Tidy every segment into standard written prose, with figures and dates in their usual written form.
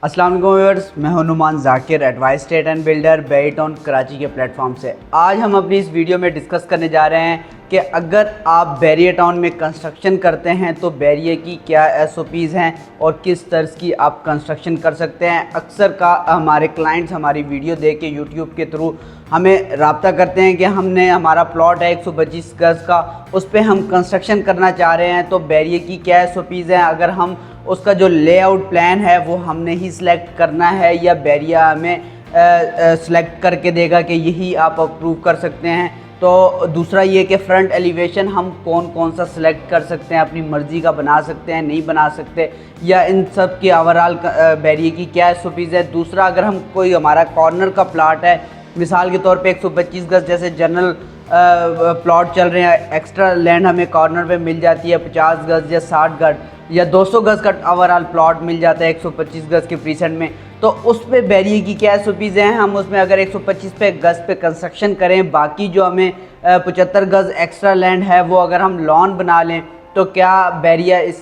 अस्सलाम वालेकुम व्यूअर्स, मैं हूं Numan Zakir, advice state and builder Bahria Town Karachi के प्लेटफॉर्म से। आज हम अपनी इस वीडियो में डिस्कस करने जा रहे हैं कि अगर आप बैरियर टाउन में कंस्ट्रक्शन करते हैं तो बैरियर की क्या SOPs हैं और किस तर्ज की आप कंस्ट्रक्शन कर सकते हैं। अक्सर का हमारे क्लाइंट्स हमारी वीडियो देख के यूट्यूब के थ्रू हमें रब्ता करते हैं कि हमने हमारा प्लॉट है 125 गज़ का, उस पर हम कंस्ट्रक्शन करना चाह रहे हैं तो बैरियर की क्या SOPs हैं, अगर हम उसका जो लेआउट प्लान है वो हमने ही सिलेक्ट करना है या बैरियर हमें सिलेक्ट करके देगा कि यही आप अप्रूव कर सकते हैं। तो दूसरा ये कि फ्रंट एलिवेशन हम कौन कौन सा सिलेक्ट कर सकते हैं, अपनी मर्ज़ी का बना सकते हैं, नहीं बना सकते, या इन सब की ओवरऑल बैरियर की क्या SOPs है। दूसरा, अगर हम कोई हमारा कॉर्नर का प्लाट है, मिसाल के तौर पे 125 गज़ जैसे जनरल प्लॉट चल रहे हैं, एक्स्ट्रा लैंड हमें कॉर्नर पे मिल जाती है 50 गज़ या 60 गज़ या 200 गज़ का ओवरऑल प्लॉट मिल जाता है 125 गज़ के प्रीसेंट में, तो उस पे बैरियर की क्या SOPs हैं। हम उसमें अगर 125 गज़ पे कंस्ट्रक्शन करें, बाकी जो हमें 75 गज़ एक्स्ट्रा लैंड है वो अगर हम लॉन बना लें तो क्या बैरियर इस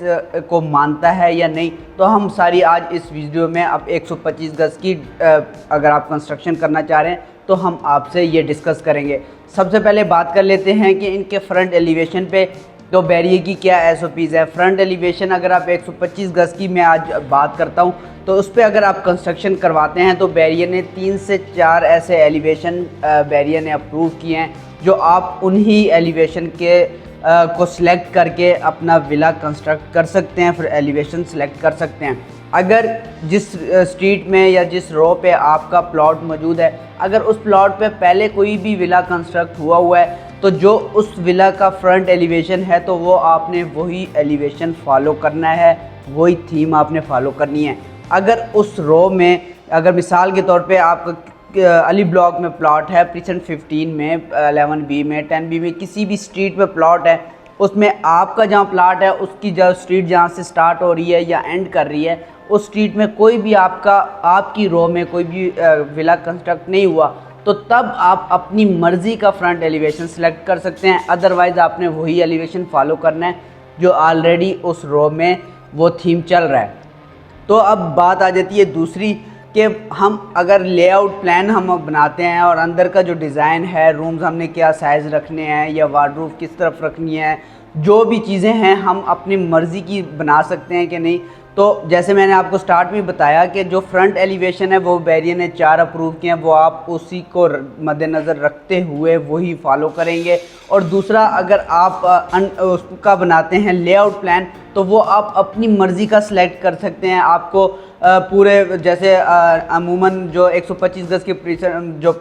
को मानता है या नहीं। तो हम सारी आज इस वीडियो में अब 125 गज़ की अगर आप कंस्ट्रक्शन करना चाह रहे हैं तो हम आपसे ये डिस्कस करेंगे। सबसे पहले बात कर लेते हैं कि इनके फ्रंट एलिवेशन पे तो बैरियर की क्या SOPs है। फ्रंट एलिवेशन अगर आप 125 गज़ की मैं आज बात करता हूँ तो उस पर अगर आप कंस्ट्रक्शन करवाते हैं तो बैरियर ने 3 से 4 ऐसे एलिवेशन बैरियर ने अप्रूव किए हैं जो आप उन्हीं एलिवेशन के को सिलेक्ट करके अपना विला कंस्ट्रक्ट कर सकते हैं, फिर एलिवेशन सिलेक्ट कर सकते हैं। अगर जिस स्ट्रीट में या जिस रो पे आपका प्लॉट मौजूद है, अगर उस प्लॉट पे पहले कोई भी विला कंस्ट्रक्ट हुआ है तो जो उस विला का फ्रंट एलिवेशन है तो वो आपने वही एलिवेशन फॉलो करना है, वही थीम आपने फॉलो करनी है। अगर उस रो में, अगर मिसाल के तौर पे आपका अली ब्लॉक में प्लॉट है, प्रीसेंट 15 में, 11B में, 10B में, किसी भी स्ट्रीट में प्लॉट है, उसमें आपका जहाँ प्लॉट है उसकी जो स्ट्रीट जहाँ से स्टार्ट हो रही है या एंड कर रही है, उस स्ट्रीट में कोई भी आपकी रो में कोई भी विला कंस्ट्रक्ट नहीं हुआ तो तब आप अपनी मर्ज़ी का फ्रंट एलिवेशन सेलेक्ट कर सकते हैं। अदरवाइज़ आपने वही एलिवेशन फॉलो करना है जो ऑलरेडी उस रो में वो थीम चल रहा है। तो अब बात आ जाती है दूसरी कि हम अगर लेआउट प्लान हम बनाते हैं और अंदर का जो डिज़ाइन है, रूम्स हमने क्या साइज़ रखने हैं या वार्डरोब किस तरफ रखनी है, जो भी चीज़ें हैं हम अपनी मर्ज़ी की बना सकते हैं कि नहीं। तो जैसे मैंने आपको स्टार्ट में बताया कि जो फ्रंट एलिवेशन है वो बैरियर ने 4 अप्रूव किए हैं, वो आप उसी को मद्देनज़र रखते हुए वही फॉलो करेंगे। और दूसरा, अगर आप उसका बनाते हैं लेआउट प्लान तो वो आप अपनी मर्ज़ी का सिलेक्ट कर सकते हैं। आपको पूरे जैसे अमूमन जो 125 गज़ के जो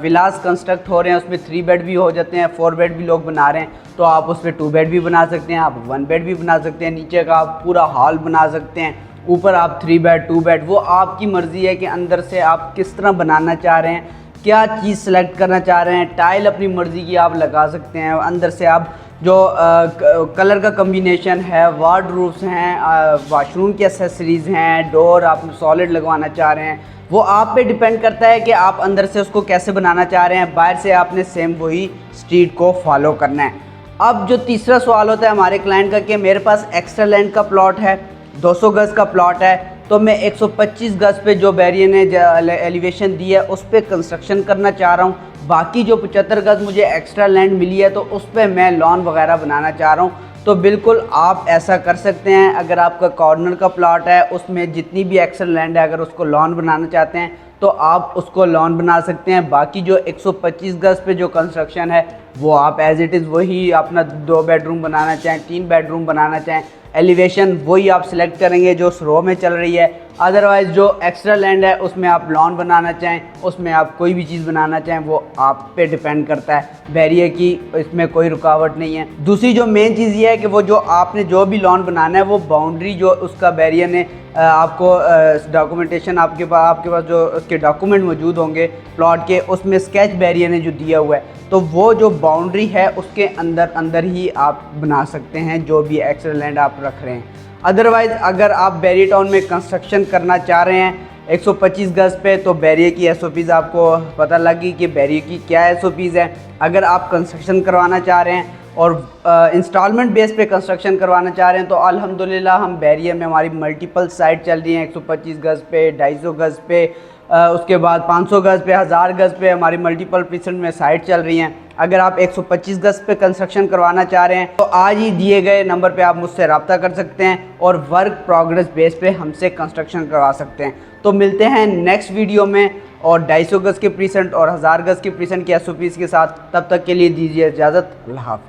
विलास कंस्ट्रक्ट हो रहे हैं उसमें 3 बेड भी हो जाते हैं, 4 बेड भी लोग बना रहे हैं, तो आप उस पर 2 बेड भी बना सकते हैं, आप 1 बेड भी बना सकते हैं, नीचे का आप पूरा हॉल बना सकते हैं, ऊपर आप 3 बेड 2 बेड, वो आपकी मर्ज़ी है कि अंदर से आप किस तरह बनाना चाह रहे हैं, क्या चीज़ सेलेक्ट करना चाह रहे हैं। टाइल अपनी मर्ज़ी की आप लगा सकते हैं, अंदर से आप जो कलर का कम्बिनेशन है, वार्डरोब्स हैं, वाशरूम की एक्सेसरीज़ हैं, डोर आप सॉलिड लगवाना चाह रहे हैं, वो आप पे डिपेंड करता है कि आप अंदर से उसको कैसे बनाना चाह रहे हैं। बाहर से आपने सेम वही स्ट्रीट को फॉलो करना है। अब जो तीसरा सवाल होता है हमारे क्लाइंट का कि मेरे पास एक्स्ट्रा लैंड का प्लॉट है, 200 गज़ का प्लॉट है, तो मैं 125 गज़ पे जो बैरियर ने एलिवेशन दी है उस पर कंस्ट्रक्शन करना चाह रहा हूँ, बाकी जो 75 गज़ मुझे एक्स्ट्रा लैंड मिली है तो उस पर मैं लॉन वगैरह बनाना चाह रहा हूँ। तो बिल्कुल आप ऐसा कर सकते हैं। अगर आपका कॉर्नर का प्लॉट है उसमें जितनी भी एक्स्ट्रा लैंड है, अगर उसको लॉन बनाना चाहते हैं तो आप उसको लॉन बना सकते हैं। बाकी जो 125 गज़ पे जो कंस्ट्रक्शन है वो आप एज इट इज़ वही अपना 2 बेडरूम बनाना चाहें, 3 बेडरूम बनाना चाहें, एलिवेशन वही आप सिलेक्ट करेंगे जो उस रो में चल रही है। अदरवाइज़ जो एक्स्ट्रा लैंड है उसमें आप लॉन बनाना चाहें, उसमें आप कोई भी चीज़ बनाना चाहें, वो आप पे डिपेंड करता है। बैरियर की इसमें कोई रुकावट नहीं है। दूसरी जो मेन चीज़ ये है कि वो जो आपने जो भी लॉन बनाना है वो बाउंड्री जो उसका बैरियर ने आपको डॉक्यूमेंटेशन आपके पास जो उसके डॉक्यूमेंट मौजूद होंगे प्लॉट के, उसमें स्केच बैरियर ने जो दिया हुआ है तो वो जो बाउंड्री है उसके अंदर ही आप बना सकते हैं जो भी एक्स्ट्रा लैंड आप रख रहे हैं। अदरवाइज़ अगर आप बैरियर टाउन में कंस्ट्रक्शन करना चाह रहे हैं 125 गज़ पे तो बैरियर की SOPs आपको पता लगी कि बैरियर की क्या SOPs है। अगर आप कंस्ट्रक्शन करवाना चाह रहे हैं और इंस्टॉलमेंट बेस पे कंस्ट्रक्शन करवाना चाह रहे हैं तो अल्हम्दुलिल्लाह हम बैरिया में हमारी मल्टीपल साइट चल रही हैं। 125 गज़ पे, 250 गज़ पे, उसके बाद 500 गज़ पे, 1000 गज़ पे हमारी मल्टीपल प्रीसेंट में साइट चल रही हैं। अगर आप 125 गज़ पे कंस्ट्रक्शन करवाना चाह रहे हैं तो आज ही दिए गए नंबर पे आप मुझसे रब्ता कर सकते हैं और वर्क प्रोग्रेस बेस पे हमसे कंस्ट्रक्शन करवा सकते हैं। तो मिलते हैं नेक्स्ट वीडियो में और 250 गज़ के प्रीसेंट और 1000 गज़ के प्रीसेंट के SOPs के साथ। तब तक के लिए दीजिए इजाज़त। अल्लाह हाफ़िज़।